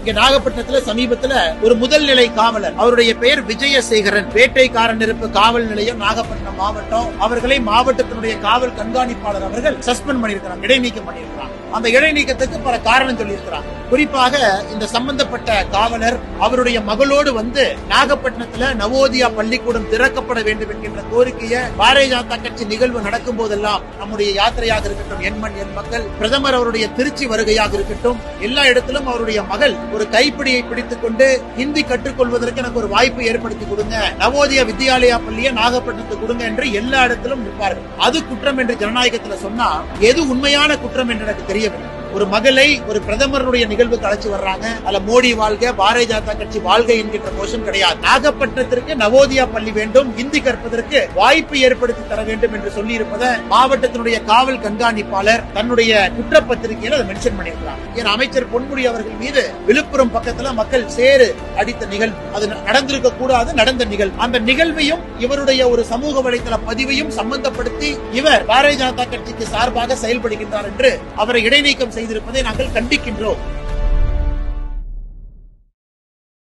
இங்க நாகப்பட்டினத்துல சமீபத்துல ஒரு முதல் நிலை காவலர், அவருடைய பெயர் விஜயசேகரன், வேட்டைக்காரன் இருப்பு காவல் நிலையம் நாகப்பட்டினம் மாவட்டம், அவர்களை மாவட்டத்தினுடைய காவல் கண்காணிப்பாளர் அவர்கள் சஸ்பெண்ட் பண்ணியிருக்கிறாங்க, இடைநீக்கம் பண்ணியிருக்கிறாங்க. அந்த இடைநீக்கத்துக்கு பல காரணம் சொல்லியிருக்கிறாங்க. குறிப்பாக இந்த சம்பந்தப்பட்ட காவலர் அவருடைய மகளோடு வந்து நாகப்பட்டினத்துல நவோதியா பள்ளிக்கூடம் திறக்கப்பட வேண்டும் என்கின்ற கோரிக்கையை பாரதிய ஜனதா கட்சி நிகழ்வு நடக்கும் போதெல்லாம், நம்முடைய யாத்திரையாக இருக்கட்டும், எண்மண் என் மக்கள், பிரதமர் அவருடைய திருச்சி வருகையாக இருக்கட்டும், எல்லா இடத்திலும் அவருடைய மகள் ஒரு கைப்பிடியை பிடித்துக் கொண்டு ஹிந்தி கற்றுக்கொள்வதற்கு எனக்கு ஒரு வாய்ப்பு ஏற்படுத்தி கொடுங்க, நவோதியா வித்யாலயா பள்ளியை நாகப்பட்டினத்துக்கு கொடுங்க என்று எல்லா இடத்திலும் நிற்பார்கள். அது குற்றம் என்று ஜனநாயகத்துல சொன்னா எது உண்மையான குற்றம் என்று எனக்கு தெரியவில்லை. ஒரு மகளை ஒரு பிரதமருடைய நிகழ்வுக்கு அழைச்சு வர்றாங்க, அல்ல மோடி வாழ்க, பாரதிய ஜனதா கட்சி வாழ்க என்கின்ற கோஷம் கிடையாது. நாகப்பட்டினத்திற்கு நவோதியா பள்ளி வேண்டும், இந்தி கற்பதற்கு வாய்ப்பு ஏற்படுத்தி தர வேண்டும் என்று சொல்லி இருப்பதை மாவட்டத்தினுடைய காவல் கண்காணிப்பாளர் தன்னுடைய குற்றப்பத்திரிகையில் அதை மென்ஷன் பண்ணியிருக்கிறார். என் அமைச்சர் பொன்முடி அவர்கள் மீது விழுப்புரம் பக்கத்துல மக்கள் சேறு அடித்த நிகழ்வு, அது நடந்திருக்க கூடாது, நடந்த நிகழ்வு. அந்த நிகழ்வையும் இவருடைய ஒரு சமூக வலைதள பதிவையும் சம்பந்தப்படுத்தி இவர் பாரதிய ஜனதா கட்சிக்கு சார்பாக செயல்படுகின்றார் என்று அவரை இடைநீக்கம் செய்திருப்பதை நாங்கள் கண்டிக்கின்றோம்.